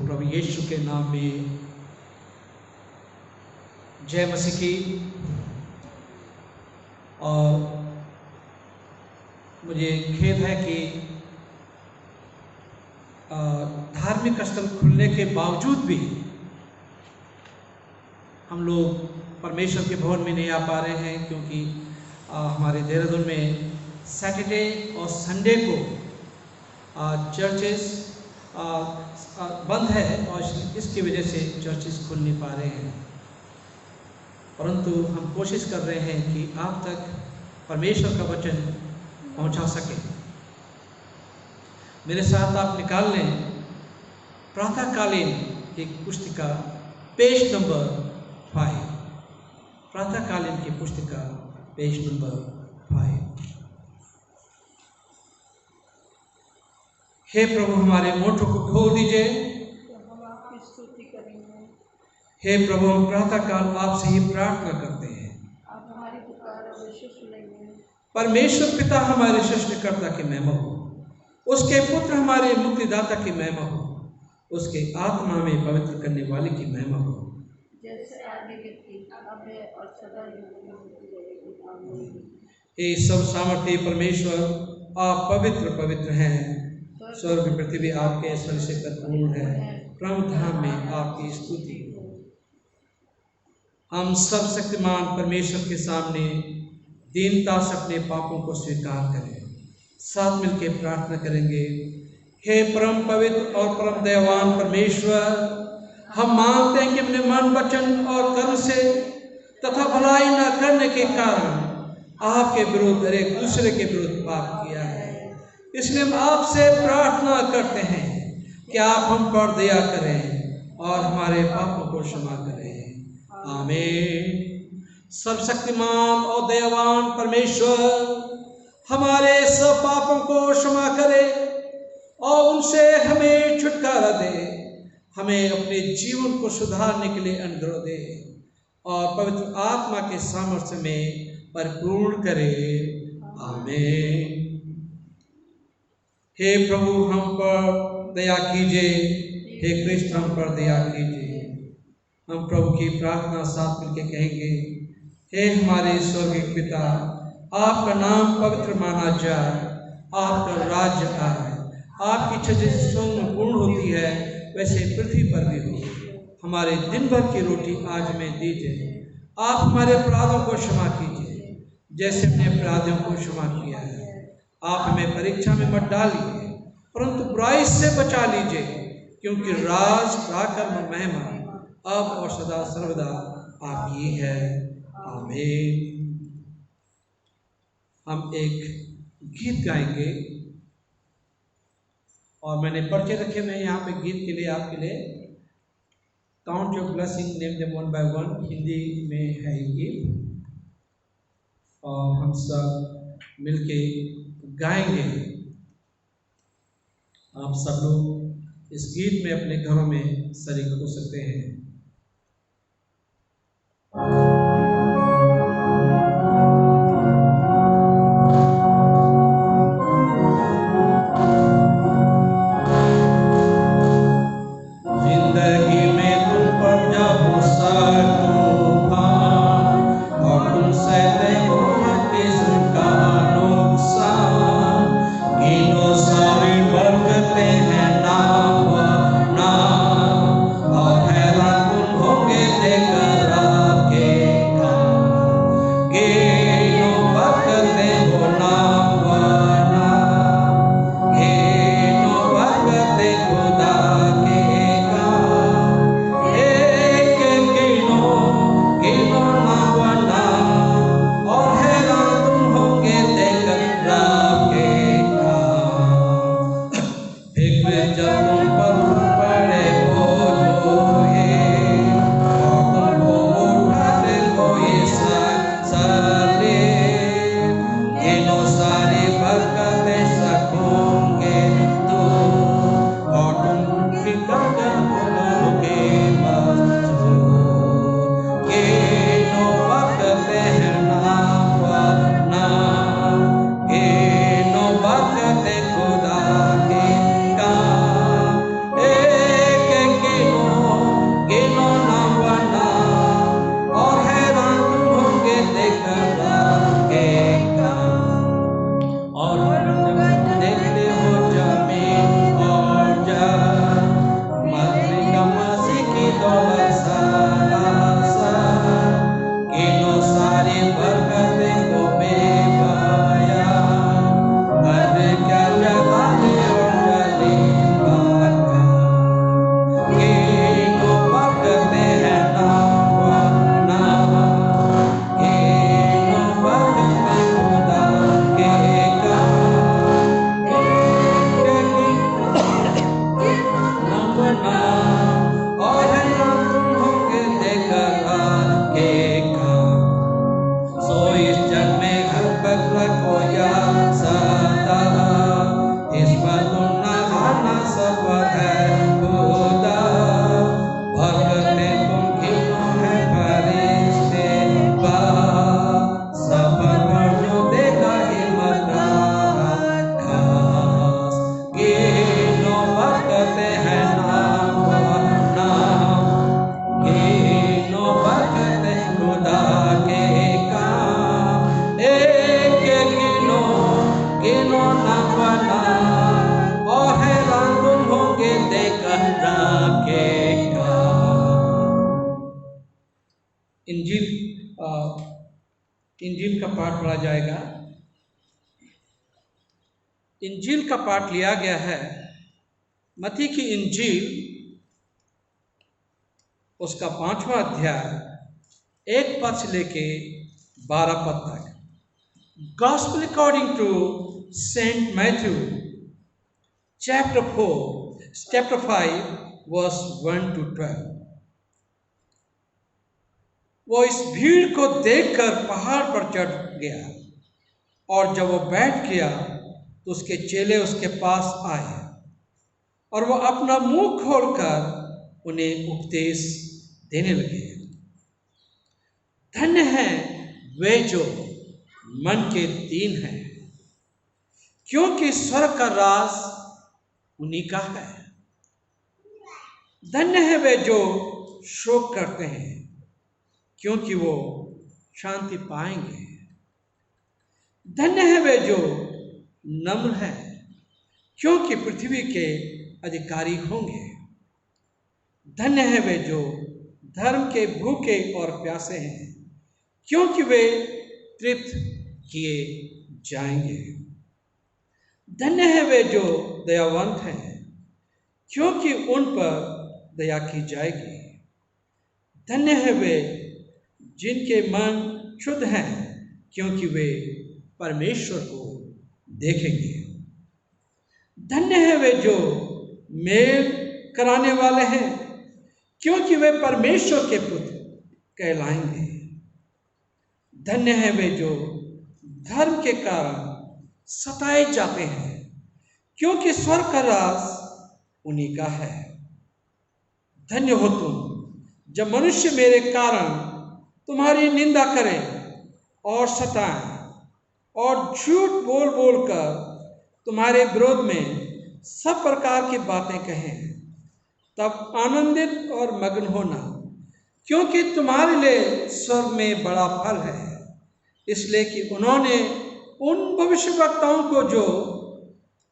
प्रभु यीशु के नाम में जय मसीह की। और मुझे खेद है कि धार्मिक स्थल खुलने के बावजूद भी हम लोग परमेश्वर के भवन में नहीं आ पा रहे हैं, क्योंकि हमारे देहरादून में सैटरडे और संडे को चर्चेस बंद है और इसकी वजह से चर्चेस खुल नहीं पा रहे हैं। परंतु हम कोशिश कर रहे हैं कि आप तक परमेश्वर का वचन पहुंचा सके। मेरे साथ आप निकाल लें प्रातःकालीन एक पुस्तिका पेज नंबर 5, प्रातःकालीन की पुस्तिका पेज नंबर 5। हे प्रभु, हमारे मोठों को खोल दीजिए। हम आपकी स्तुति करेंगे। हे प्रभु, हम प्रातःकाल आपसे ही प्रार्थना करते हैं। आप हमारी पुकार अवश्य सुनेंगे। परमेश्वर पिता हमारे सृष्टिकर्ता की महिमा हो, उसके पुत्र हमारे मुक्तिदाता की महिमा हो, उसके आत्मा में पवित्र करने वाले की महिमा हो, जैसे आदि की थी, अब है और सदा युग में होती रहेगी। आमीन। हे सब सामर्थ्य परमेश्वर, आप पवित्र पवित्र हैं। स्वर्ग पृथ्वी आपके ऐश्वर्य से भरपूर है। परम धाम में आपकी स्तुति हो। हम सब शक्तिमान परमेश्वर के सामने दीनता से अपने पापों को स्वीकार करें। साथ मिलकर प्रार्थना करेंगे। हे परम पवित्र और परम दयावान परमेश्वर, हम मानते हैं कि अपने मन, वचन और कर्म से तथा भलाई न करने के कारण आपके विरुद्ध एक दूसरे के विरुद्ध पाप किया है। इसलिए हम आपसे प्रार्थना करते हैं कि आप हम पर दया करें और हमारे पापों को क्षमा करें। आमीन। सर्वशक्तिमान और दयावान परमेश्वर हमारे सब पापों को क्षमा करे और उनसे हमें छुटकारा दे, हमें अपने जीवन को सुधारने के लिए अनुग्रह दे और पवित्र आत्मा के सामर्थ्य में परिपूर्ण करे। आमीन। हे प्रभु, हम पर दया कीजिए। हे कृष्ण, हम पर दया कीजिए। हम प्रभु की प्रार्थना साथ मिलकर कहेंगे। हे हमारे स्वर्गीय पिता, आपका नाम पवित्र माना जाए, आपका राज्य आए, आपकी इच्छा जैसे स्वर्ग में पूर्ण होती है वैसे पृथ्वी पर भी हो। हमारे दिन भर की रोटी आज हमें दीजिए। आप हमारे अपराधों को क्षमा कीजिए जैसे हमने अपराधियों को क्षमा किया है। आप हमें परीक्षा में मत डालिए, परंतु बुराई से बचा लीजिए, क्योंकि राज, पराक्रम और महिमा अब और सदा सर्वदा आपकी है। आमीन। हम एक गीत गाएंगे और मैंने पर्चे रखे हुए हैं यहाँ पे गीत के लिए, आपके लिए। Count your blessing, name them one by one, Hindi में है ये गीत और हम सब मिलके गाएंगे। आप सब लोग इस गीत में अपने घरों में शरीक हो सकते हैं। जिंदगी में तुम पर जब तूफान और तुम सहते हो किस्म का नुकसान, गिनो सारी बरकतें हैं नाम नाम, और हैरान तुम होगे देखकर आपके इंजील का पाठ पढ़ा जाएगा। इंजील का पाठ लिया गया है मत्ती की इंजील, उसका 5वां अध्याय 1 पद से लेके 12 पद तक। Gospel according to Saint Matthew, chapter 5, verse 1 to 12। वो इस भीड़ को देखकर पहाड़ पर चढ़ गया, और जब वो बैठ गया तो उसके चेले उसके पास आए, और वो अपना मुंह खोलकर उन्हें उपदेश देने लगे। धन्य हैं वे जो मन के दीन हैं, क्योंकि स्वर्ग का राज उन्हीं का है। धन्य है वे जो शोक करते हैं, क्योंकि वो शांति पाएंगे। धन्य है वे जो नम्र हैं, क्योंकि पृथ्वी के अधिकारी होंगे। धन्य है वे जो धर्म के भूखे और प्यासे हैं, क्योंकि वे तृप्त किए जाएंगे। धन्य है वे जो दयावंत हैं, क्योंकि उन पर दया की जाएगी। धन्य है वे जिनके मन शुद्ध हैं, क्योंकि वे परमेश्वर को देखेंगे। धन्य है वे जो मेल कराने वाले हैं, क्योंकि वे परमेश्वर के पुत्र कहलाएंगे। धन्य है वे जो धर्म के कारण सताए जाते हैं, क्योंकि स्वर्ग का राज उन्हीं का है। धन्य हो तुम जब मनुष्य मेरे कारण तुम्हारी निंदा करें और सताएं और झूठ बोल बोल कर तुम्हारे विरोध में सब प्रकार की बातें कहें। तब आनंदित और मग्न होना, क्योंकि तुम्हारे लिए स्वर्ग में बड़ा फल है, इसलिए कि उन्होंने उन भविष्यवक्ताओं को जो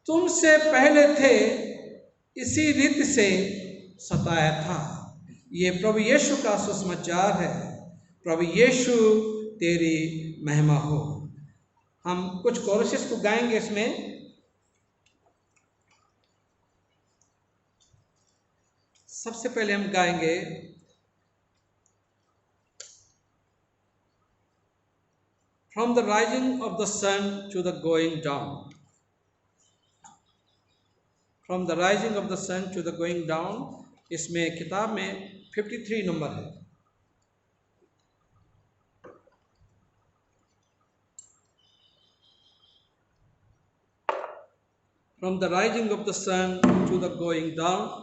तुमसे पहले थे इसी रीति से सताया था। ये प्रभु यीशु का सुसमाचार है। प्रभु यीशु तेरी महिमा हो। हम कुछ कोरसेस को गाएंगे इसमें। सबसे पहले हम गाएंगे From the rising of the sun to the going down. From the rising of the sun to the going down, इसमें किताब में 53 नंबर है। From the rising of the sun to the going down.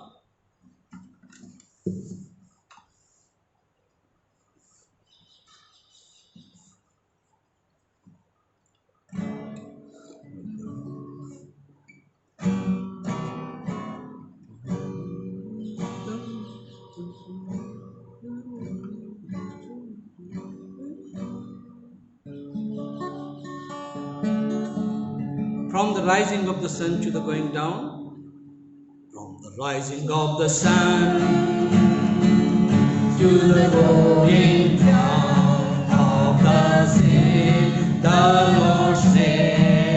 From the rising of the sun to the going down. From the rising of the sun to the going down of the same, the Lord's name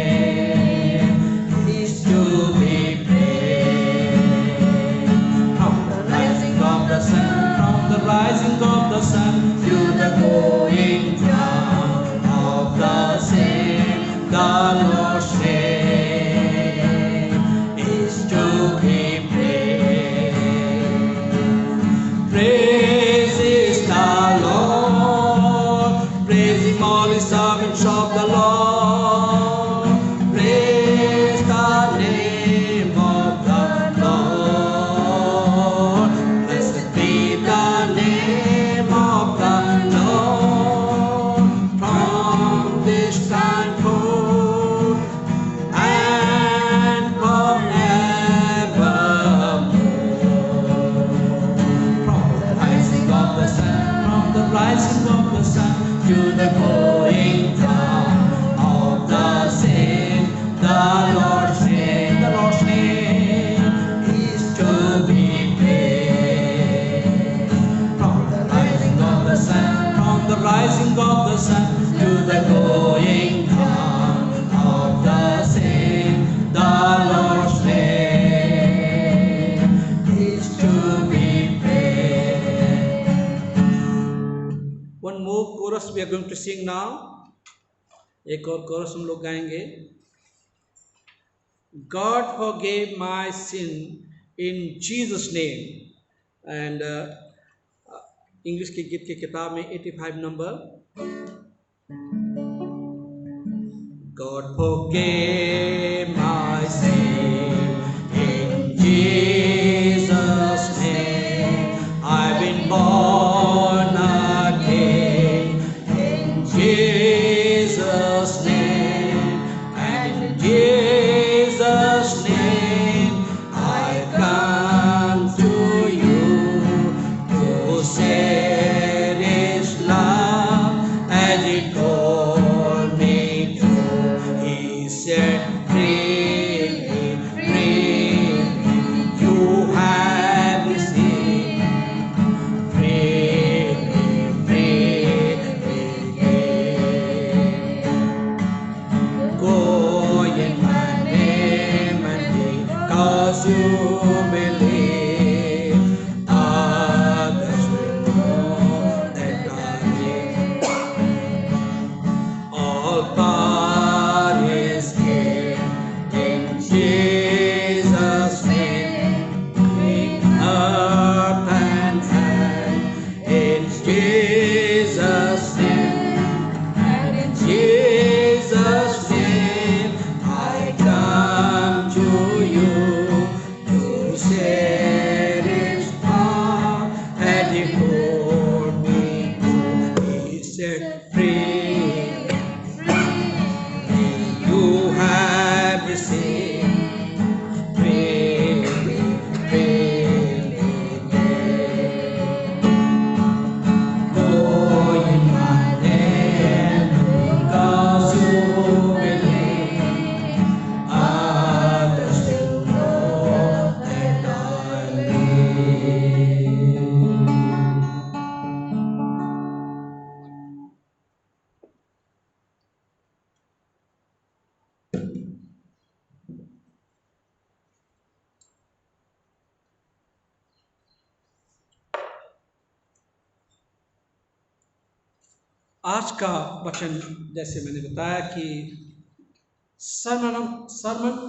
is to be praised. From the rising of the sun, from the rising of the sun to the going down of the same, the Lord's name is to be praised. Praise the Lord, praise Him all His servants of the Lord. Praise the name of the Lord. Blessed be the name of the Lord from this time forth and forevermore. From the rising of the sun to the going down of the same, the Lord's name is to be praised. From the rising of the sun to the be praised. One more chorus we are going to sing now. एक और chorus हम लोग गाएंगे. God forgave my sin in Jesus' name. And English के गीत की किताब में 85 number. God forgave my sin in Jesus' name. I've been born again in Jesus' name. And in Jesus' name I come to you to share His love as He told me to. He set free, you have received free. Go in my name and because you believe, others will know that I live. All power is given in Jesus' name, in earth and heaven, in Jesus' name, and in Jesus' name I come to you to share His love, and He told me to. He set free. You have received freely. Go in my name because you believe, others will know that I live. आज का वचन जैसे मैंने बताया कि Sarman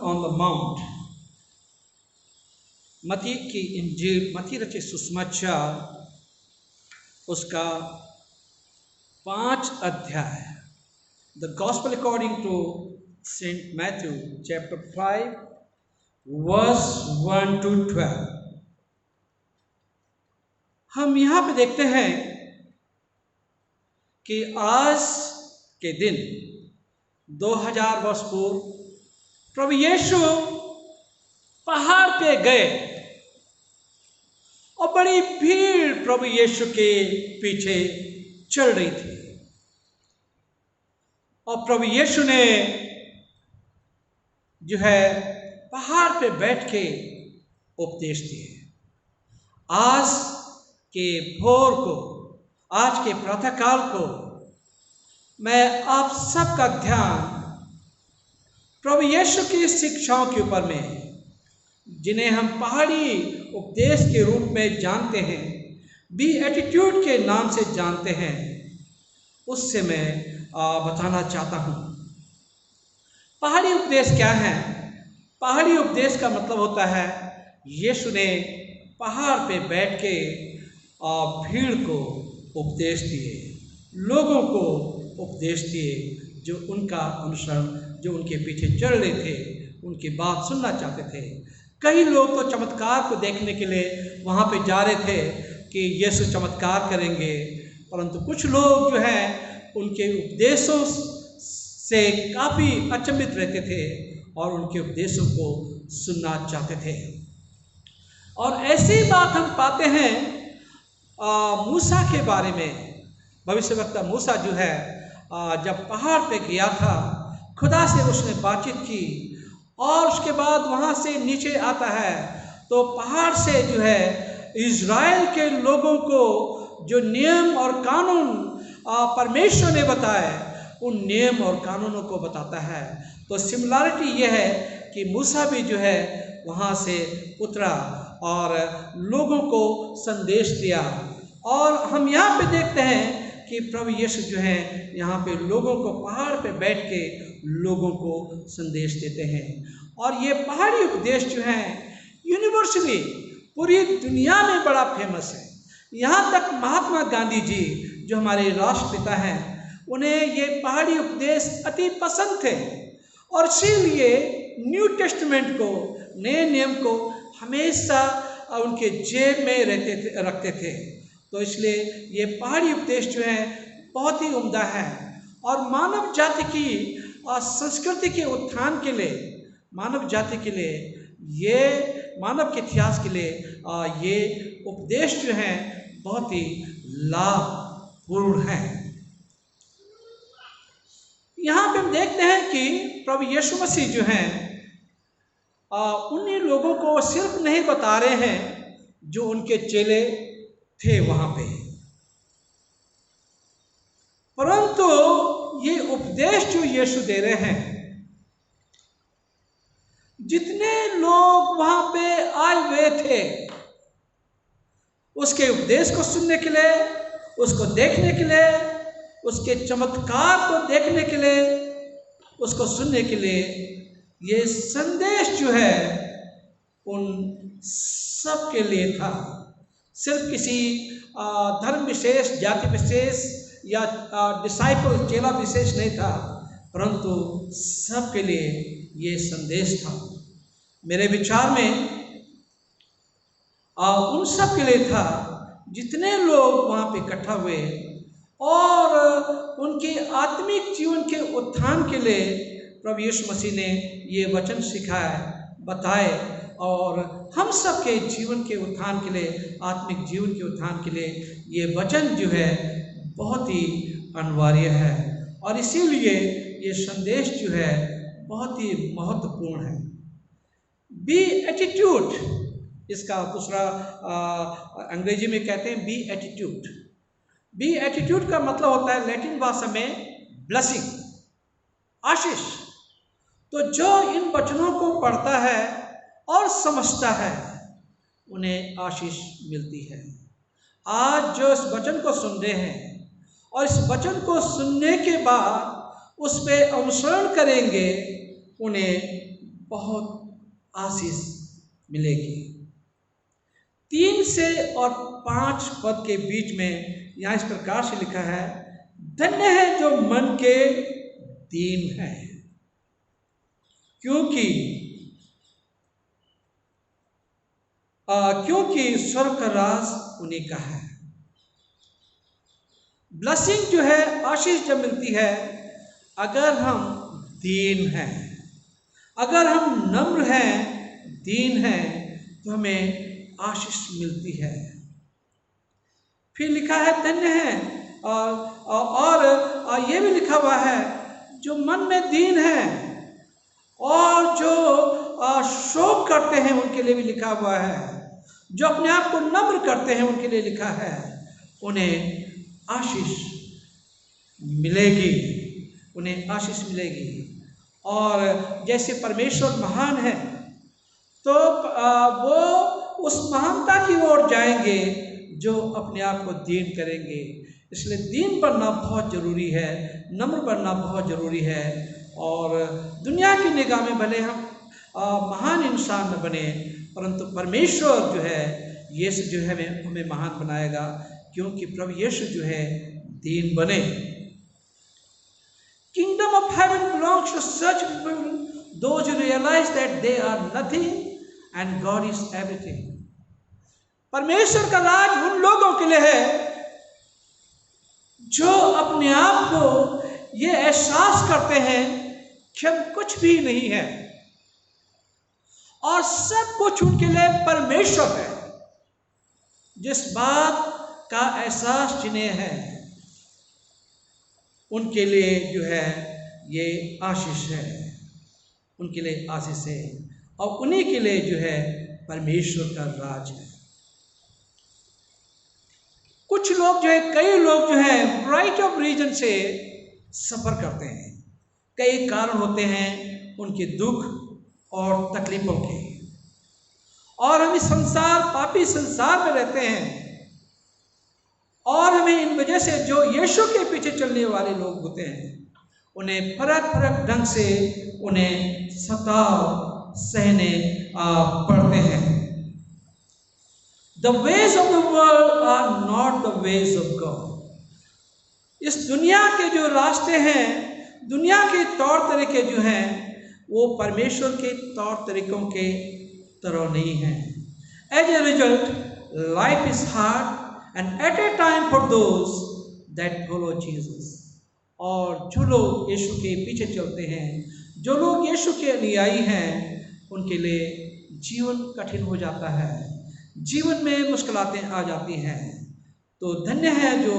on the mount, मत्ती की इंजील, मत्ती रचित सुसमाचार, उसका 5 अध्याय, the gospel according to Saint Matthew chapter 5 verse 1 to 12. हम यहाँ पे देखते हैं कि आज के दिन 2000 वर्ष पूर्व प्रभु यीशु पहाड़ पे गए और बड़ी भीड़ प्रभु यीशु के पीछे चल रही थी और प्रभु यीशु ने जो है पहाड़ पे बैठ के उपदेश दिए. आज के भोर को, आज के प्रातःकाल को मैं आप सबका ध्यान प्रभु यीशु की शिक्षाओं के ऊपर में, जिन्हें हम पहाड़ी उपदेश के रूप में जानते हैं, बी एटीट्यूड के नाम से जानते हैं, उससे मैं बताना चाहता हूँ. पहाड़ी उपदेश क्या है? पहाड़ी उपदेश का मतलब होता है यीशु ने पहाड़ पे बैठ के भीड़ को उपदेश दिए, लोगों को उपदेश दिए जो उनका अनुसरण, जो उनके पीछे चल रहे थे, उनकी बात सुनना चाहते थे. कई लोग तो चमत्कार को देखने के लिए वहाँ पे जा रहे थे कि यीशु चमत्कार करेंगे, परंतु कुछ लोग जो हैं उनके उपदेशों से काफ़ी अचंभित रहते थे और उनके उपदेशों को सुनना चाहते थे. और ऐसी बात हम पाते हैं मूसा के बारे में. भविष्यवक्ता मूसा जो है जब पहाड़ पे गया था, खुदा से उसने बातचीत की और उसके बाद वहाँ से नीचे आता है तो पहाड़ से जो है इज़राइल के लोगों को जो नियम और कानून परमेश्वर ने बताए, उन नियम और कानूनों को बताता है. तो सिमिलरिटी यह है कि मूसा भी जो है वहाँ से उतरा और लोगों को संदेश दिया। और हम यहाँ पे देखते हैं कि प्रभु यीशु जो है यहाँ पे लोगों को पहाड़ पे बैठ के लोगों को संदेश देते हैं। और ये पहाड़ी उपदेश जो है यूनिवर्सली पूरी दुनिया में बड़ा फेमस है। यहाँ तक महात्मा गांधी जी जो हमारे राष्ट्रपिता हैं, उन्हें ये पहाड़ी उपदेश अति पसंद थे और इसीलिए न्यू टेस्टमेंट को, नए नियम को हमेशा उनके जेब में रखते थे। तो इसलिए ये पहाड़ी उपदेश जो है बहुत ही उम्दा है और मानव जाति की संस्कृति के उत्थान के लिए, मानव जाति के लिए, ये मानव के इतिहास के लिए ये उपदेश जो है बहुत ही लाभपूर्ण है। यहाँ पे हम देखते हैं कि प्रभु यीशु मसीह जो हैं उन्हीं लोगों को सिर्फ नहीं बता रहे हैं जो उनके चेले थे वहां पे, परंतु ये उपदेश जो यीशु दे रहे हैं, जितने लोग वहां पे आए हुए थे उसके उपदेश को सुनने के लिए, उसको देखने के लिए, उसके चमत्कार को देखने के लिए, उसको सुनने के लिए, ये संदेश जो है उन सब के लिए था। सिर्फ किसी धर्म विशेष, जाति विशेष या डिसाइपल, चेला विशेष नहीं था, परंतु सब के लिए ये संदेश था। मेरे विचार में उन सब के लिए था जितने लोग वहाँ पे इकट्ठा हुए और उनके आत्मिक जीवन के उत्थान के लिए प्रभु यीशु मसीह ने ये वचन सिखाए, बताए और हम सब के जीवन के उत्थान के लिए, आत्मिक जीवन के उत्थान के लिए ये वचन जो है बहुत ही अनिवार्य है और इसीलिए ये संदेश जो है बहुत ही महत्वपूर्ण है। बी एटीट्यूड, इसका दूसरा अंग्रेजी में कहते हैं बी एटीट्यूड। बी एटीट्यूड का मतलब होता है लैटिन भाषा में ब्लेसिंग, आशीष। तो जो इन वचनों को पढ़ता है और समझता है उन्हें आशीष मिलती है। आज जो इस वचन को सुन रहे हैं और इस वचन को सुनने के बाद उस पे अनुसरण करेंगे, उन्हें बहुत आशीष मिलेगी। 3 से और 5 पद के बीच में यहाँ इस प्रकार से लिखा है, धन्य है जो मन के दीन है, क्योंकि स्वर्ग का राज उन्हीं का है। ब्लेसिंग जो है, आशीष जब मिलती है, अगर हम दीन हैं, अगर हम नम्र हैं, दीन हैं, तो हमें आशीष मिलती है। फिर लिखा है धन्य है और ये भी लिखा हुआ है जो मन में दीन है और जो शोक करते हैं उनके लिए भी लिखा हुआ है, जो अपने आप को नम्र करते हैं उनके लिए लिखा है, उन्हें आशीष मिलेगी, उन्हें आशीष मिलेगी। और जैसे परमेश्वर महान है तो वो उस महानता की ओर जाएंगे जो अपने आप को दीन करेंगे। इसलिए दीन बनना बहुत ज़रूरी है, नम्र बनना बहुत ज़रूरी है। और दुनिया की निगाह में भले हम महान इंसान न बने, परंतु परमेश्वर जो है, यीशु जो है हमें महान बनाएगा, क्योंकि प्रभु यीशु जो है दीन बने। Kingdom of heaven belongs to such people, those who realize that they are nothing and God is everything. परमेश्वर का राज उन लोगों के लिए है जो अपने आप को ये एहसास करते हैं कि हम कुछ भी नहीं है और सब कुछ उनके लिए परमेश्वर है। जिस बात का एहसास जिन्हें है उनके लिए जो है ये आशीष है, उनके लिए आशीष है और उन्हीं के लिए जो है परमेश्वर का राज है। कुछ लोग जो है, कई लोग जो है वैरायटी ऑफ रीजन से सफ़र करते हैं। कई कारण होते हैं उनके दुख और तकलीफों के, और हम इस संसार, पापी संसार में रहते हैं, और हमें इन वजह से जो यीशु के पीछे चलने वाले लोग होते हैं उन्हें फर्क फर्क ढंग से उन्हें सताव सहने पड़ते हैं। The ways of the world are not the ways of God। इस दुनिया के जो रास्ते हैं, दुनिया के तौर तरीके जो हैं, वो परमेश्वर के तौर तरीकों के तरह नहीं हैं। As a result, life is hard and at a time for those that follow Jesus। और जो लोग यीशु के पीछे चलते हैं, जो लोग यीशु के अनुयायी हैं, उनके लिए जीवन कठिन हो जाता है, जीवन में मुश्किलातें आ जाती हैं। तो धन्य है जो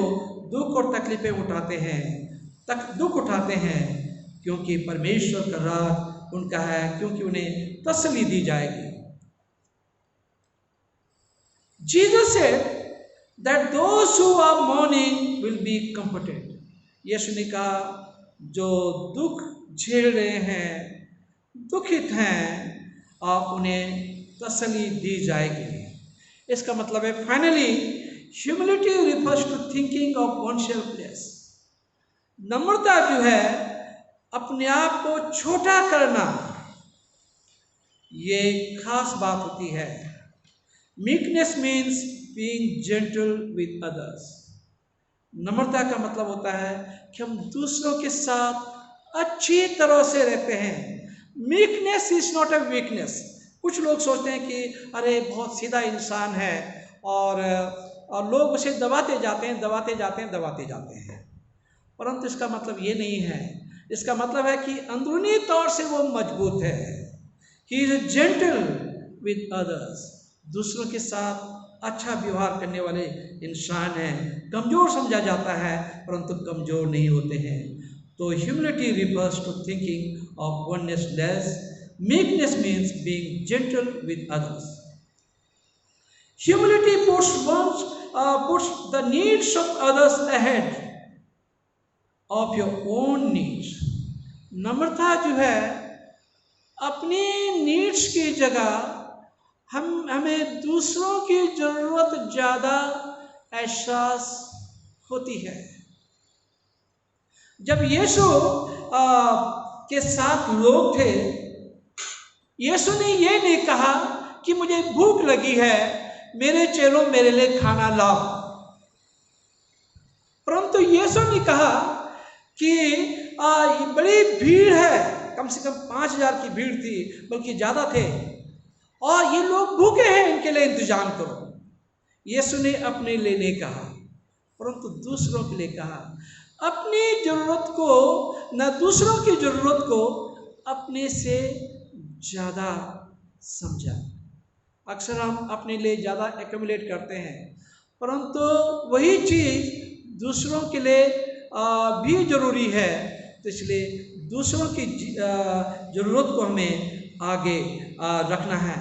दुख और तकलीफें उठाते हैं, दुख उठाते हैं, क्योंकि परमेश्वर का राज उनका है, क्योंकि उन्हें तसल्ली दी जाएगी। Jesus said that those who are mourning will be comforted। यीशु ने कहा जो दुख झेल रहे हैं, दुखित हैं, उन्हें तसल्ली दी जाएगी। इसका मतलब है finally humility refers to thinking of oneself less। नम्रता जो है अपने आप को छोटा करना, ये खास बात होती है। Meekness means being gentle with others. नम्रता का मतलब होता है कि हम दूसरों के साथ अच्छी तरह से रहते हैं। Meekness is not a weakness. कुछ लोग सोचते हैं कि अरे बहुत सीधा इंसान है, और लोग उसे दबाते जाते हैं, परंतु इसका मतलब ये नहीं है। इसका मतलब है कि अंदरूनी तौर से वो मजबूत है। He is gentle with others. दूसरों के साथ अच्छा व्यवहार करने वाले इंसान हैं। कमज़ोर समझा जाता है परंतु कमज़ोर नहीं होते हैं। तो humility refers to thinking of oneness less. Meekness means being gentle with others. Humility puts the needs of others ahead of your own needs। नम्रता जो है अपनी नीड्स की जगह हमें दूसरों की जरूरत ज्यादा एहसास होती है। जब यीशु के साथ लोग थे, यीशु ने ये नहीं कहा कि मुझे भूख लगी है, मेरे चेलों मेरे लिए खाना लाओ, परंतु यीशु ने कहा कि बड़ी भीड़ है, कम से कम 5000 की भीड़ थी, बल्कि ज्यादा थे, और ये लोग भूखे हैं, इनके लिए इंतजाम करो। यीशु ने अपने लिए नहीं कहा परंतु दूसरों के लिए कहा। अपनी जरूरत को न दूसरों की जरूरत को अपने से ज्यादा समझा। अक्सर हम अपने लिए ज्यादा एक्यूमुलेट करते हैं, परंतु वही चीज दूसरों के लिए भी जरूरी है। तो इसलिए दूसरों की जरूरत को हमें आगे रखना है।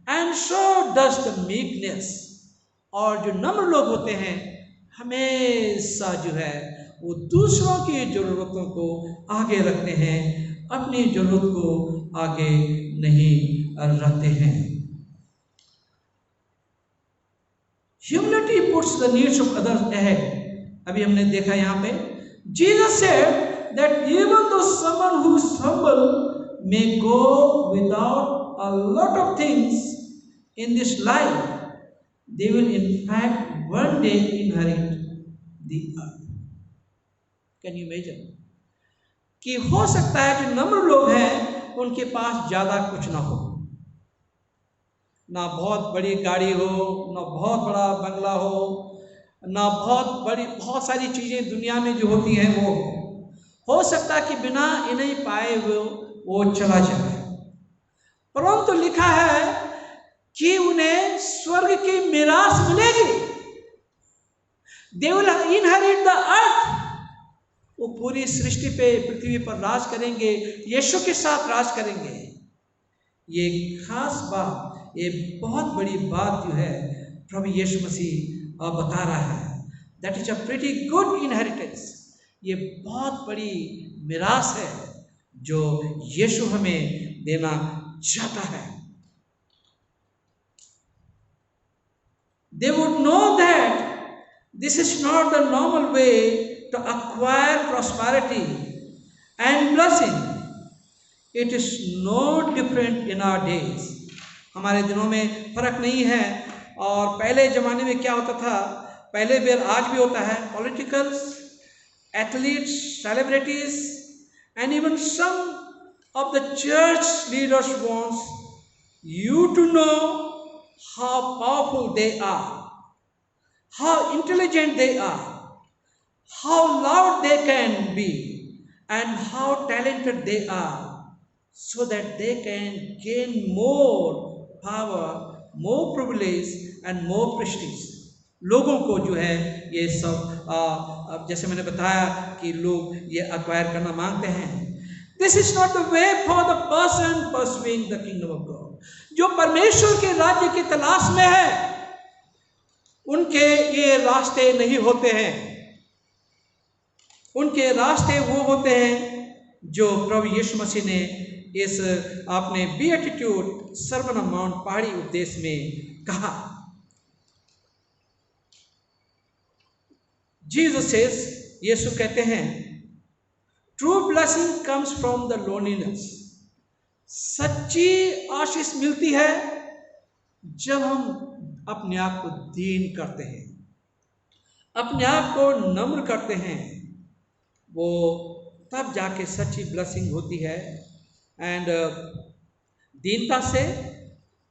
And so does the meekness. और जो नम्र लोग होते हैं हमेशा जो है वो दूसरों की जरूरतों को आगे रखते हैं, अपनी जरूरत को आगे नहीं रखते हैं। Humility puts the needs of others ahead. अभी हमने देखा यहाँ पे Jesus said that even though someone who is humble may go without a lot of things in this life, they will in fact one day inherit the earth। Can you imagine? कि हो सकता है जो नम्र लोग हैं उनके पास ज्यादा कुछ ना हो, ना बहुत बड़ी गाड़ी हो, ना बहुत बड़ा बंगला हो, ना बहुत सारी चीजें दुनिया में जो होती हैं वो हो सकता है कि बिना इन्हें पाए वो चला जाए, परंतु लिखा है कि उन्हें स्वर्ग की मीरास मिलेगी। They will inherit the earth। वो पूरी सृष्टि पे, पृथ्वी पर राज करेंगे, यीशु के साथ राज करेंगे। ये खास बात, ये बहुत बड़ी बात जो है प्रभु यीशु मसीह बता रहा है। That is a pretty good inheritance। ये बहुत बड़ी मिरास है जो यीशु हमें देना चाहता है। they would know that this is not the normal way to acquire prosperity and blessing. It is no different in our days. हमारे दिनों में फर्क नहीं है। और पहले ज़माने में क्या होता था, पहले भी आज भी होता है, politicals, athletes, celebrities and even some of the church leaders wants you to know how powerful they are, how intelligent they are, how loud they can be, and how talented they are, so that they can gain more power, more privilege and more prestige. लोगों को जो है ये सब अब जैसे मैंने बताया कि लोग ये अक्वायर करना मांगते हैं। This is not the way for the person pursuing the kingdom of God. जो परमेश्वर के राज्य की तलाश में है उनके ये रास्ते नहीं होते हैं। उनके रास्ते वो होते हैं जो प्रभु यीशु मसीह ने इस अपने बीएटिट्यूड सर्मन ऑन माउंट पहाड़ी उपदेश में कहा। Jesus says, यीशु कहते हैं, true blessing comes from the loneliness. सच्ची आशीष मिलती है जब हम अपने आप को दीन करते हैं, अपने आप को नम्र करते हैं, वो तब जाके सच्ची ब्लेसिंग होती है। एंड दीनता से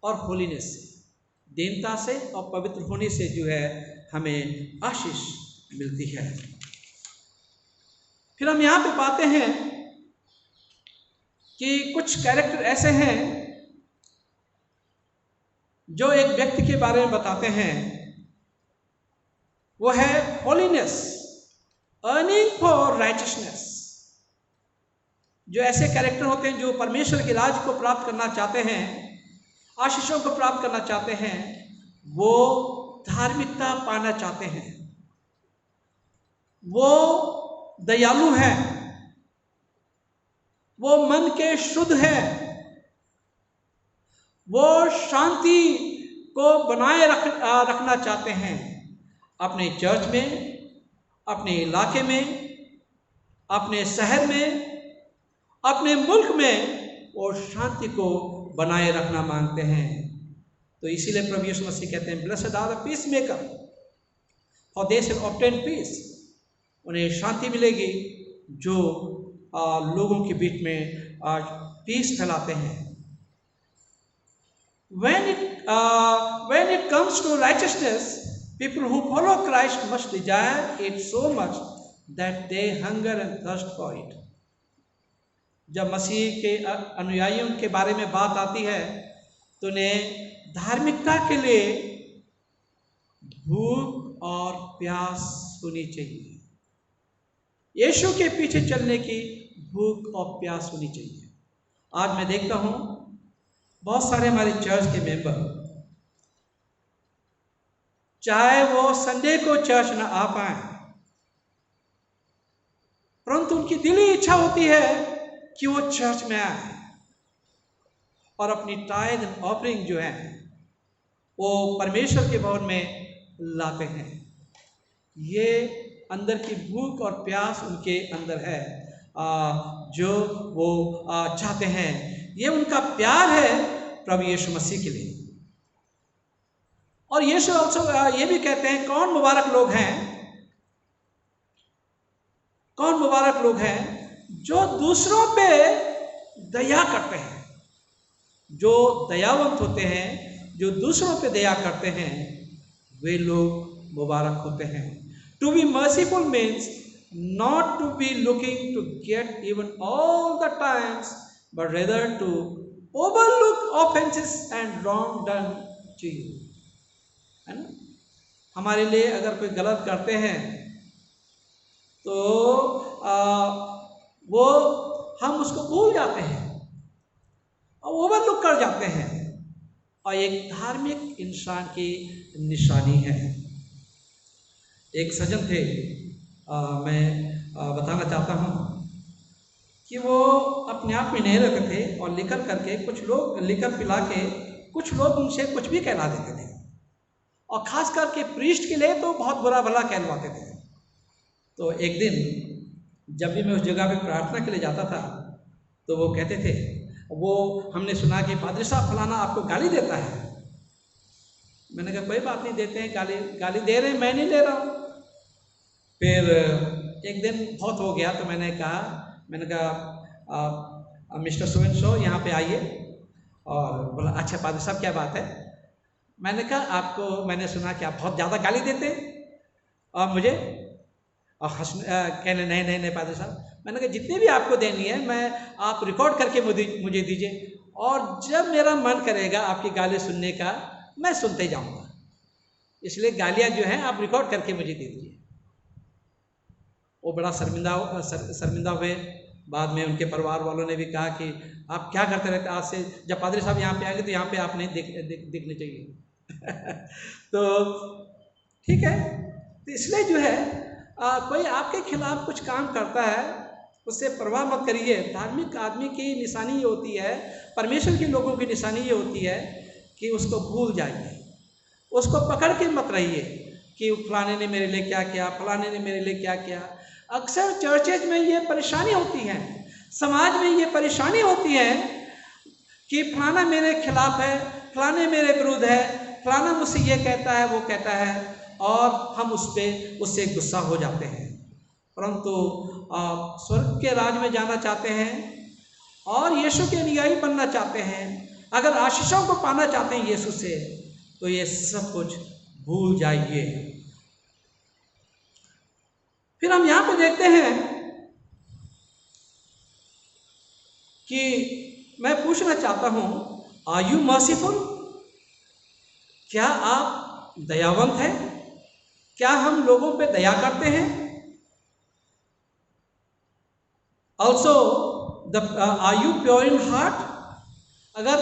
और होलीनेस से, दीनता से और पवित्र होने से जो है हमें आशीष मिलती है। फिर हम यहाँ पे पाते हैं कि कुछ कैरेक्टर ऐसे हैं जो एक व्यक्ति के बारे में बताते हैं, वो है होलीनेस, अर्निंग फॉर राइचियसनेस। जो ऐसे कैरेक्टर होते हैं जो परमेश्वर के राज को प्राप्त करना चाहते हैं, आशीषों को प्राप्त करना चाहते हैं, वो धार्मिकता पाना चाहते हैं, वो दयालु है, वो मन के शुद्ध है, वो शांति को बनाए रखना चाहते हैं। अपने चर्च में, अपने इलाके में, अपने शहर में, अपने मुल्क में वो शांति को बनाए रखना मांगते हैं। तो इसीलिए प्रभु यीशु मसीह कहते हैं, blessed are the peacemaker for they shall obtain peace. उन्हें शांति मिलेगी जो लोगों के बीच में पीस फैलाते हैं। When it comes to righteousness, people who follow Christ must desire it so much that they hunger and thirst for it. जब मसीह के अनुयायियों के बारे में बात आती है तो उन्हें धार्मिकता के लिए भूख और प्यास होनी चाहिए। यीशु के पीछे चलने की भूख और प्यास होनी चाहिए। आज मैं देखता हूं बहुत सारे हमारे चर्च के मेंबर, चाहे वो संडे को चर्च न आ पाए, परंतु उनकी दिली इच्छा होती है कि वो चर्च में आए और अपनी टाइड एंड ऑफरिंग जो है वो परमेश्वर के भवन में लाते हैं। ये अंदर की भूख और प्यास उनके अंदर है जो वो चाहते हैं। ये उनका प्यार है प्रभु यीशु मसीह के लिए। और यीशु ये भी कहते हैं, कौन मुबारक लोग हैं, कौन मुबारक लोग हैं जो दूसरों पे दया करते हैं। जो दयावंत होते हैं, जो दूसरों पे दया करते हैं, वे लोग मुबारक होते हैं। To be merciful means not to be looking to get even all the times, but rather to overlook offenses and wrong done to you. है ना? हमारे लिए अगर कोई गलत करते हैं तो वो हम उसको भूल जाते हैं और ओवरलुक कर जाते हैं, और एक धार्मिक इंसान की निशानी है। एक सज्जन थे, मैं बताना चाहता हूँ कि वो अपने आप में नहीं रहते थे और लिकर करके कुछ लोग लिकर पिला के कुछ लोग उनसे कुछ भी कहला देते थे और खास करके प्रीस्ट के लिए तो बहुत बुरा भला कहलवाते थे। तो एक दिन जब भी मैं उस जगह पे प्रार्थना के लिए जाता था तो वो कहते थे, वो हमने सुना कि पादरी साहब फलाना आपको गाली देता है। मैंने कहा कोई बात नहीं, देते हैं गाली दे रहे हैं, मैं नहीं ले रहा हूँ। फिर एक दिन बहुत हो गया तो मैंने कहा मिस्टर सो एंड सो यहाँ पे आइए। और बोला अच्छा पादरी साहब क्या बात है। मैंने कहा आपको मैंने सुना कि आप बहुत ज़्यादा गाली देते हैं और मुझे, और कहने नहीं पादरी साहब। मैंने कहा जितनी भी आपको देनी है मैं आप रिकॉर्ड करके मुझे दीजिए, और जब मेरा मन करेगा आपकी गाली सुनने का मैं सुनते जाऊंगा, इसलिए गालियां जो हैं आप रिकॉर्ड करके मुझे दे दीजिए। वो बड़ा शर्मिंदा हुए। बाद में उनके परिवार वालों ने भी कहा कि आप क्या करते रहते, आज से जब पादरी साहब यहाँ पे आएंगे तो यहाँ पे आप नहीं दिखने चाहिए। तो ठीक है, तो इसलिए जो है कोई आपके खिलाफ कुछ काम करता है उससे परवाह मत करिए। धार्मिक आदमी की निशानी ये होती है, परमेश्वर के लोगों की निशानी ये होती है कि उसको भूल जाइए, उसको पकड़ के मत रहिए कि फलाने ने मेरे लिए क्या किया, फलाने ने मेरे लिए क्या किया। अक्सर चर्चेज में ये परेशानी होती है, समाज में ये परेशानी होती है कि फलाना मेरे खिलाफ है, फलाने मेरे विरुद्ध है, फलाना मुझसे ये कहता है वो कहता है, और हम उससे गुस्सा हो जाते हैं। परंतु स्वर्ग के राज में जाना चाहते हैं और यीशु के अनुयायी बनना चाहते हैं, अगर आशीषों को पाना चाहते हैं यीशु से, तो ये सब कुछ भूल जाइए। फिर हम यहाँ पे देखते हैं कि मैं पूछना चाहता हूं, आर यू मर्सीफुल? क्या आप दयावंत हैं? क्या हम लोगों पे दया करते हैं? Also are you pure in heart? अगर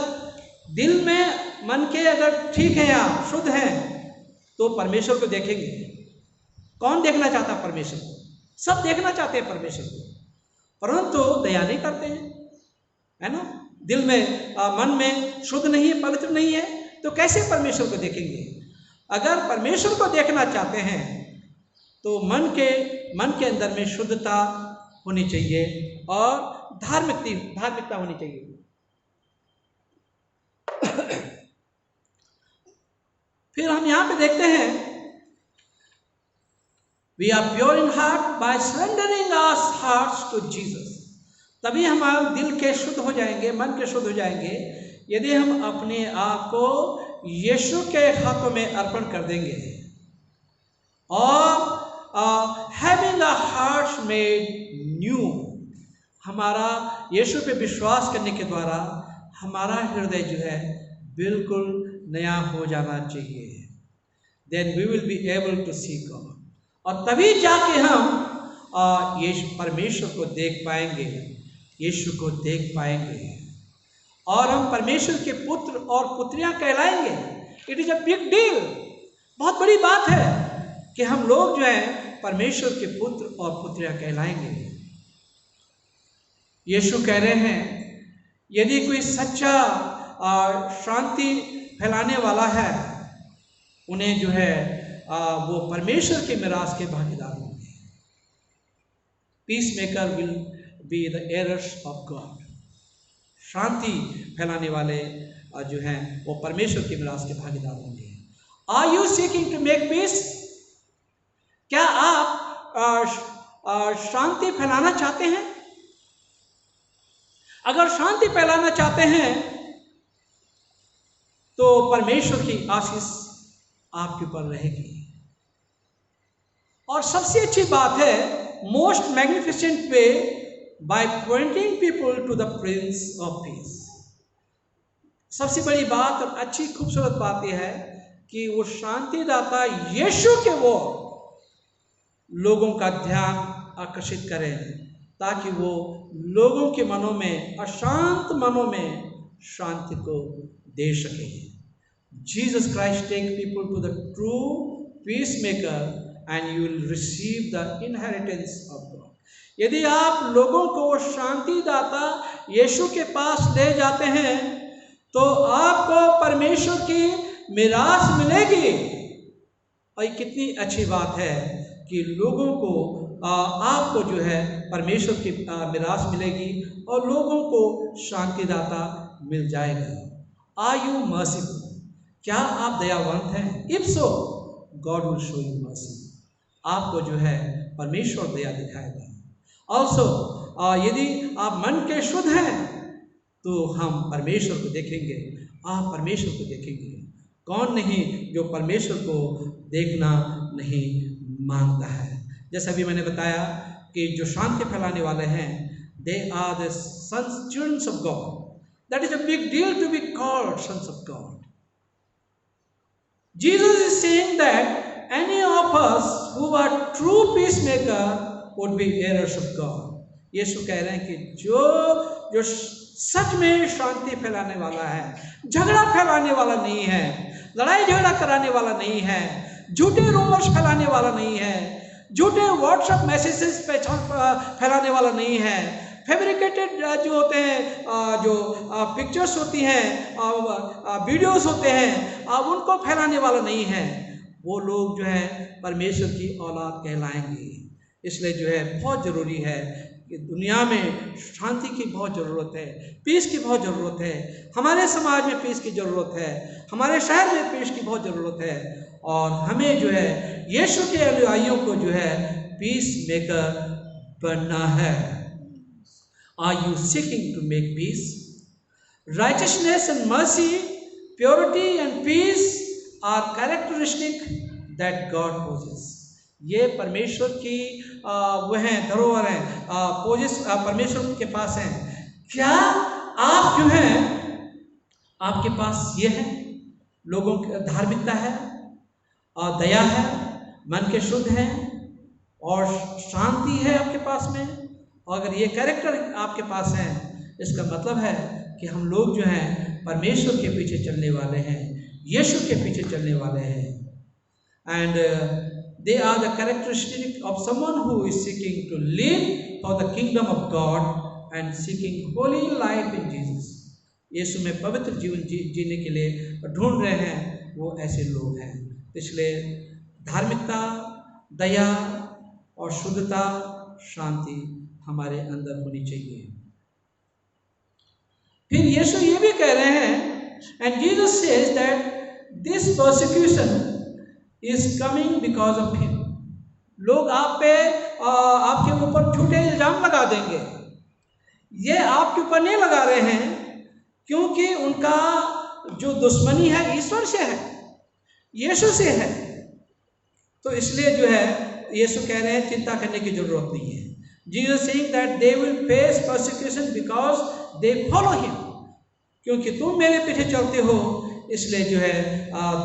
दिल में मन के अगर ठीक है, आप शुद्ध हैं, तो परमेश्वर को देखेंगे। कौन देखना चाहता है परमेश्वर को? सब देखना चाहते हैं परमेश्वर को, परंतु दया नहीं करते हैं, है ना। दिल में मन में शुद्ध नहीं है, पवित्र नहीं है, तो कैसे परमेश्वर को देखेंगे? अगर परमेश्वर को देखना चाहते हैं तो मन के अंदर में शुद्धता होनी चाहिए और धार्मिकता होनी चाहिए। फिर हम यहाँ पे देखते हैं, we are pure in heart by surrendering our hearts to Jesus. तभी हमारे दिल के शुद्ध हो जाएंगे, मन के शुद्ध हो जाएंगे, यदि हम अपने आप को यीशु के हाथों में अर्पण कर देंगे। और having a heart made new, हमारा यीशु पे विश्वास करने के द्वारा हमारा हृदय जो है बिल्कुल नया हो जाना चाहिए। Then we will be able to see God, और तभी जाके हम यीशु परमेश्वर को देख पाएंगे, यीशु को देख पाएंगे, और हम परमेश्वर के पुत्र और पुत्रियां कहलाएंगे। It is a big deal, बहुत बड़ी बात है कि हम लोग जो है परमेश्वर के पुत्र और पुत्रियां कहलाएंगे। यीशु कह रहे हैं, यदि कोई सच्चा शांति फैलाने वाला है, उन्हें जो है वो परमेश्वर के मिरास के भागीदार होंगे। Peacemaker will be the heirs of God. शांति फैलाने वाले जो हैं वो परमेश्वर के मिरास के भागीदार होंगे। Are you seeking to make peace? क्या आप शांति फैलाना चाहते हैं? अगर शांति फैलाना चाहते हैं तो परमेश्वर की आशीष आपके ऊपर रहेगी। और सबसे अच्छी बात है, most magnificent way by pointing people to the Prince of Peace. सबसे बड़ी बात और अच्छी खूबसूरत बात यह है कि वो शांतिदाता यीशु के वो लोगों का ध्यान आकर्षित करें, ताकि वो लोगों के मनों में, अशांत मनों में शांति को दे सके। Jesus Christ take people to the true peace maker and you will receive the inheritance of God. यदि आप लोगों को शांतिदाता यीशु के पास ले जाते हैं तो आपको परमेश्वर की मिरास मिलेगी। और ये कितनी अच्छी बात है कि लोगों को आपको जो है परमेश्वर की मिरास मिलेगी और लोगों को शांतिदाता मिल जाएगा। Are you merciful? क्या आप दयावंत हैं? If so God will show you mercy. आपको जो है परमेश्वर दया दिखाएगा। ऑल्सो यदि आप मन के शुद्ध हैं तो हम परमेश्वर को देखेंगे, आप परमेश्वर को देखेंगे। कौन नहीं जो परमेश्वर को देखना नहीं मांगता है। जैसा भी मैंने बताया कि जो शांति फैलाने वाले हैं, they are the sons childrens of God. That is a big deal to be called sons of God. Jesus is saying that any of us who are true peacemaker would be heirs of God. यीशु कह रहे हैं कि जो सच में शांति फैलाने वाला है, झगड़ा फैलाने वाला नहीं है, लड़ाई झगड़ा कराने वाला नहीं है, झूठे रूमर्स फैलाने वाला नहीं है, झूठे व्हाट्सएप मैसेजेस फैलाने वाला नहीं है, फैब्रिकेटेड जो होते हैं, जो पिक्चर्स होती हैं, वीडियोस होते हैं, उनको फैलाने वाला नहीं है। वो लोग जो है परमेश्वर की औलाद कहलाएंगे। इसलिए जो है बहुत ज़रूरी है कि दुनिया में शांति की बहुत ज़रूरत है, पीस की बहुत ज़रूरत है। हमारे समाज में पीस की ज़रूरत है, हमारे शहर में पीस की बहुत ज़रूरत है। और हमें जो है यीशु के अनुयायियों को जो है पीस मेकर बनना है। Are you seeking to make peace? Righteousness and mercy, purity and peace are characteristic that God possesses. ये परमेश्वर की वो हैं, धरोहर हैं, परमेश्वर के पास हैं। क्या आप जो हैं, आपके पास ये है? लोगों की धार्मिकता है और दया है, मन के शुद्ध हैं और शांति है आपके पास में। और अगर ये कैरेक्टर आपके पास है, इसका मतलब है कि हम लोग जो हैं परमेश्वर के पीछे चलने वाले हैं, यीशु के पीछे चलने वाले हैं। And they are the characteristic of someone who is seeking to live for the kingdom of God and seeking holy life in Jesus. यीशु में पवित्र जीवन जीने के लिए ढूंढ रहे हैं, वो ऐसे लोग हैं। इसलिए धार्मिकता, दया और शुद्धता, शांति हमारे अंदर होनी चाहिए। फिर यीशु ये भी कह रहे हैं, and Jesus says that this persecution is coming because of him. लोग आप पे आपके ऊपर झूठे इल्जाम लगा देंगे। ये आपके ऊपर नहीं लगा रहे हैं क्योंकि उनका जो दुश्मनी है ईश्वर से है, यीशु से है। तो इसलिए जो है यीशु कह रहे हैं चिंता करने की जरूरत नहीं है। Jesus saying that they will face persecution because they follow him। क्योंकि तुम मेरे पीछे चलते हो, इसलिए जो है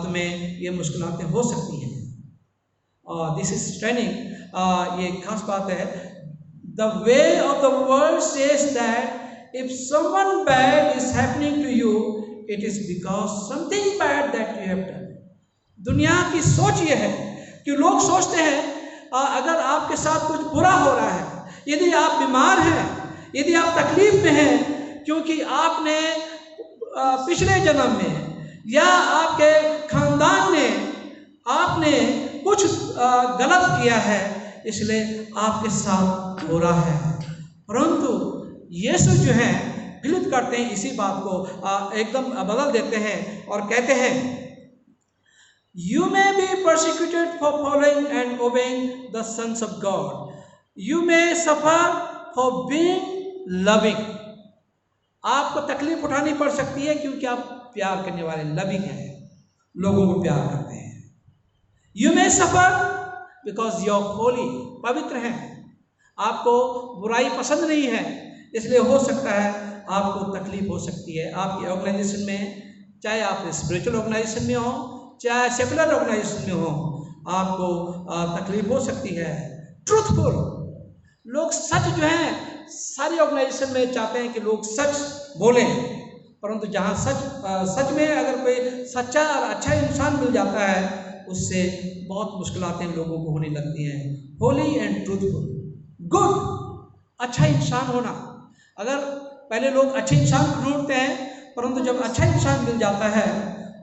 तुम्हें ये मुश्किलातें हो सकती हैं। दिस इज ट्रेनिंग, ये खास बात है। The way of the world says that if someone bad is happening to you, it is because something bad that you have done। दुनिया की सोच ये है कि लोग सोचते हैं अगर आपके साथ कुछ बुरा हो रहा है, यदि आप बीमार हैं, यदि आप तकलीफ में हैं क्योंकि आपने पिछले जन्म में या आपके खानदान ने आपने कुछ गलत किया है, इसलिए आपके साथ हो रहा है। परंतु यीशु जो है विरोध करते हैं, इसी बात को एकदम बदल देते हैं और कहते हैं, You may be persecuted for following and obeying the sons of God. You may suffer for being loving। आपको तकलीफ उठानी पड़ सकती है क्योंकि आप प्यार करने वाले, लविंग हैं, लोगों को प्यार करते हैं। You may suffer because you are holy, पवित्र हैं, आपको बुराई पसंद नहीं है, इसलिए हो सकता है आपको तकलीफ हो सकती है। आपकी ऑर्गेनाइजेशन में, चाहे आप स्पिरिचुअल ऑर्गेनाइजेशन में हो, चाहे सेकुलर ऑर्गेनाइजेशन में हो, आपको तकलीफ हो सकती है। ट्रूथफुल लोग, सच जो है, सारी ऑर्गेनाइजेशन में चाहते हैं कि लोग सच बोलें, परंतु जहाँ सच में अगर कोई सच्चा और अच्छा इंसान मिल जाता है, उससे बहुत मुश्किलातें लोगों को होने लगती हैं। होली एंड ट्रूथफुल, गुड, अच्छा इंसान होना। अगर पहले लोग अच्छे इंसान ढूंढते हैं, परंतु जब अच्छा इंसान मिल जाता है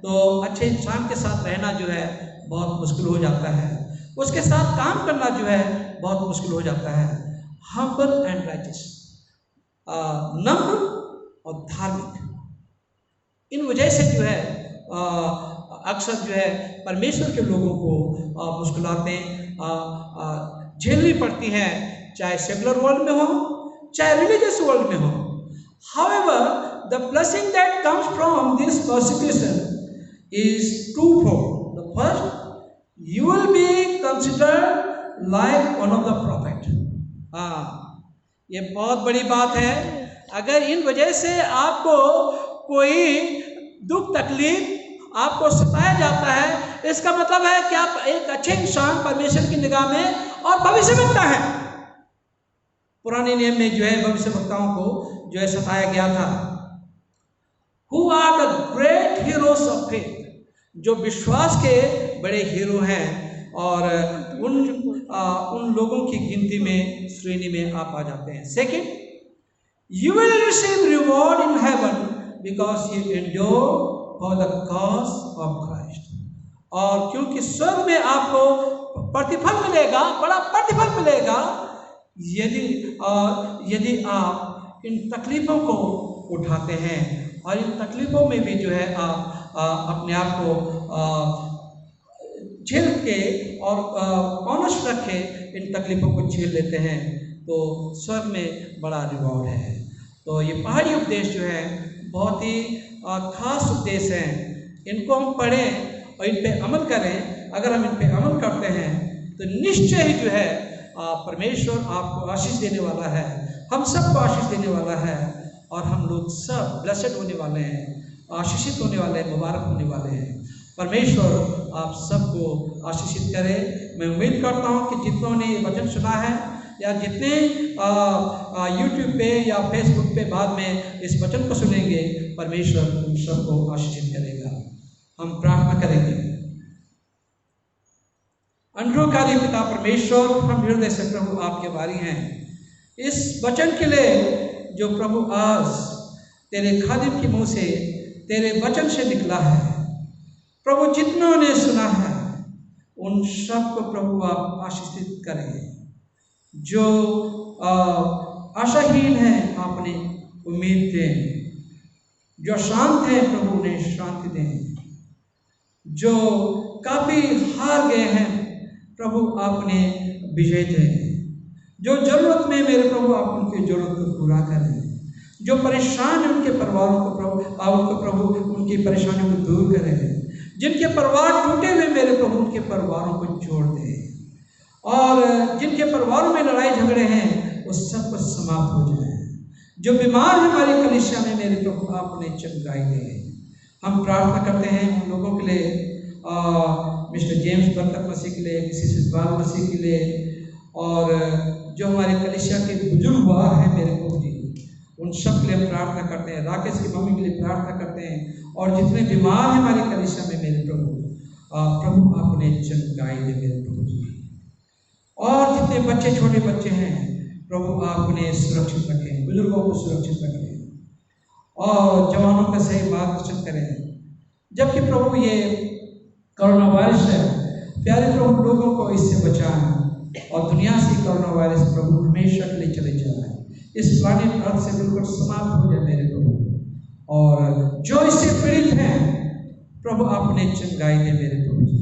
तो अच्छे इंसान के साथ रहना जो है बहुत मुश्किल हो जाता है, उसके साथ काम करना जो है बहुत मुश्किल हो जाता है। हम्बल एंड राइटियस, नम्र और धार्मिक, इन वजह से जो है अक्सर जो है परमेश्वर के लोगों को मुश्किलातें झेलनी पड़ती हैं, चाहे सेकुलर वर्ल्ड में हो चाहे रिलीजियस वर्ल्ड में हो। However, the blessing that comes from this persecution is twofold. The first, you will be considered like one of the prophet. ये बहुत बड़ी बात है। अगर इन वजह से आपको कोई दुख तकलीफ आपको सताया जाता है, इसका मतलब है कि आप एक अच्छे इंसान परमेश्वर की निगाह में और भविष्यवक्ता है। पुराने नियम में जो है भविष्यवक्ताओं को जो है सताया गया था। Who are the great heroes of faith? जो विश्वास के बड़े हीरो हैं और उन लोगों की गिनती में श्रेणी में आप आ जाते हैं। Second, you will receive reward in heaven because you endure for the cause of Christ. और क्योंकि स्वर्ग में आपको प्रतिफल मिलेगा, बड़ा प्रतिफल मिलेगा यदि आप इन तकलीफों को उठाते हैं और इन तकलीफों में भी जो है आप अपने आप को झेल के और ऑनेस्ट रख के इन तकलीफों को झेल लेते हैं, तो स्वर्ग में बड़ा रिवॉर्ड है। तो ये पहाड़ी उपदेश जो है बहुत ही खास उपदेश है। इनको हम पढ़ें और इन पे अमल करें। अगर हम इन पे अमल करते हैं तो निश्चय ही जो है परमेश्वर आपको आशीष देने वाला है, हम सबको आशीष देने वाला है और हम लोग सब ब्लेसेड होने वाले हैं, आशीषित होने वाले हैं, मुबारक होने वाले हैं। परमेश्वर आप सबको आशीषित करे। मैं उम्मीद करता हूँ कि जितनों ने ये वचन सुना है या जितने यूट्यूब पे या फेसबुक पे बाद में इस वचन को सुनेंगे, परमेश्वर उन सबको आशीषित करेगा। हम प्रार्थना करेंगे। अनुग्रहकारी पिता परमेश्वर, हम हृदय से प्रभु आपके बारी हैं इस वचन के लिए जो प्रभु आज तेरे खादिम के मुंह से तेरे वचन से निकला है। प्रभु जितनों ने सुना है उन सबको प्रभु आप आशीषित करें। जो आशाहीन है आपने उम्मीद दें, जो शांत है प्रभु उन्हें शांति दें, जो काफी हार गए हैं प्रभु आपने विजय दें, जो जरूरत में मेरे प्रभु आप उनकी जरूरत को पूरा करें, जो परेशान है उनके परिवारों को प्रभु उनकी परेशानियों को दूर करें, जिनके परिवार टूटे हुए मेरे प्रभु उनके परिवारों को जोड़ दें, और जिनके परिवारों में लड़ाई झगड़े हैं उस सब कुछ समाप्त हो जाए। जो बीमार है हमारी कलीसिया में मेरे प्रभु आपने चंगाई दें। हम प्रार्थना करते हैं उन लोगों के लिए, मिस्टर जेम्स बरकत मसीह के लिए, मिसेस इकबाल मसीह के लिए, और जो हमारे कलीसिया के बुजुर्ग हुआ है मेरे प्रभु जी, उन सब के लिए हम प्रार्थना करते हैं। राकेश की मम्मी के लिए प्रार्थना करते हैं, और जितने बीमार हैं हमारी कलीसिया में मेरे प्रभु आपने चंगाई दे मेरे प्रभु जी, और जितने बच्चे छोटे बच्चे हैं प्रभु आपने सुरक्षित रखें, बुजुर्गों को सुरक्षित रखें और जवानों का सही मार्गदर्शन करें। जबकि प्रभु ये कोरोना वायरस है, प्यारे प्रभु लोगों को इससे बचाएं और दुनिया से कोरोना वायरस प्रभु हमेशा के लिए चले जाए, इस प्लानेट अर्थ से बिल्कुल समाप्त हो जाए मेरे प्रभु, और जो इससे पीड़ित हैं प्रभु आपने चंगाई दे मेरे प्रभु जी।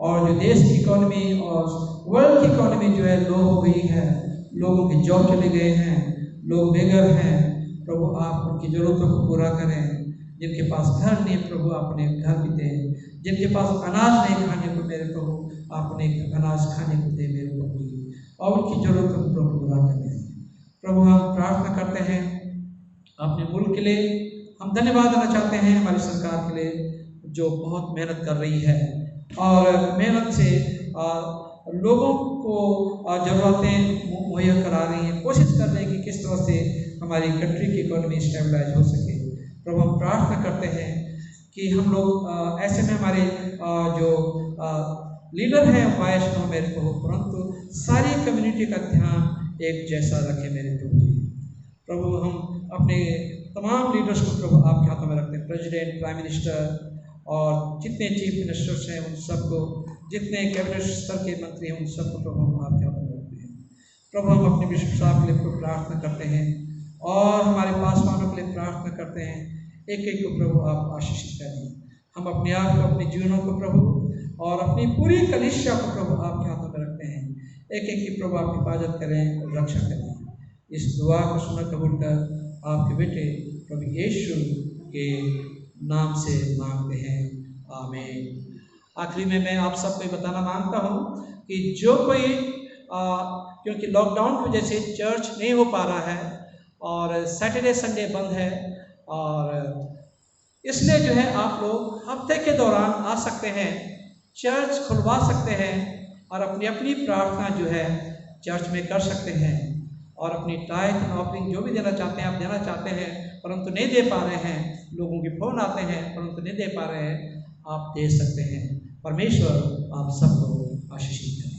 और जो देश की इकोनॉमी और वर्ल्ड की इकोनॉमी जो है लो हो गई है, लोगों के जॉब चले गए हैं, लोग बेघर हैं, प्रभु आप उनकी ज़रूरतों को पूरा करें। जिनके पास घर नहीं प्रभु आपने घर भी दें, जिनके पास अनाज नहीं खाने को मेरे प्रभु आपने अनाज खाने को दे मेरे प्रभु जी, और उनकी ज़रूरतों को प्रभु पूरा करें। प्रभु हम प्रार्थना करते हैं अपने मुल्क के लिए। हम धन्यवाद देना चाहते हैं हमारी सरकार के लिए जो बहुत मेहनत कर रही है और मेहनत से लोगों को ज़रूरतें मुहैया करा रही है, कोशिश कर रही है कि किस तरह से हमारी कंट्री की इकोनॉमी स्टेबलाइज हो सके। प्रभु हम प्रार्थना करते हैं कि हम लोग ऐसे में हमारे जो लीडर हैं वायस न हो मेरे प्रभु, परंतु सारी कम्युनिटी का ध्यान एक जैसा रखें मेरे प्रभु जी। प्रभु हम अपने तमाम लीडर्स को प्रभु आपके हाथों में रखते हैं, प्रेसिडेंट, प्राइम मिनिस्टर और जितने चीफ मिनिस्टर्स हैं उन सबको, जितने कैबिनेट स्तर के मंत्री हैं उन सबको प्रभु हम आपके हाथों में रखते हैं। प्रभु हम अपने बिशप साहब के लिए प्रार्थना करते हैं और हमारे पासवानों के लिए प्रार्थना करते हैं। एक एक को प्रभु आप आशीषित करें। हम अपने आप को, अपने जीवनों को प्रभु और अपनी पूरी कलीसिया को प्रभु आपके हाथों में रखते हैं। एक एक की प्रभु आप हिफाजत करें और रक्षा करें। इस दुआ को सुना कबूल कर आपके बेटे प्रभु यीशु के नाम से मांगते हैं, आमीन। आखिरी में मैं आप सबको बताना मांगता हूँ कि जो कोई क्योंकि लॉकडाउन की वजह से चर्च नहीं हो पा रहा है और सैटरडे संडे बंद है, और इसलिए जो है आप लोग हफ्ते के दौरान आ सकते हैं, चर्च खुलवा सकते हैं और अपनी अपनी प्रार्थना जो है चर्च में कर सकते हैं, और अपनी टाइथ एंड ऑफरिंग जो भी देना चाहते हैं आप देना चाहते हैं परंतु नहीं दे पा रहे हैं, लोगों के फ़ोन आते हैं परंतु नहीं दे पा रहे हैं, आप दे सकते हैं। परमेश्वर आप सबको आशीषित करें।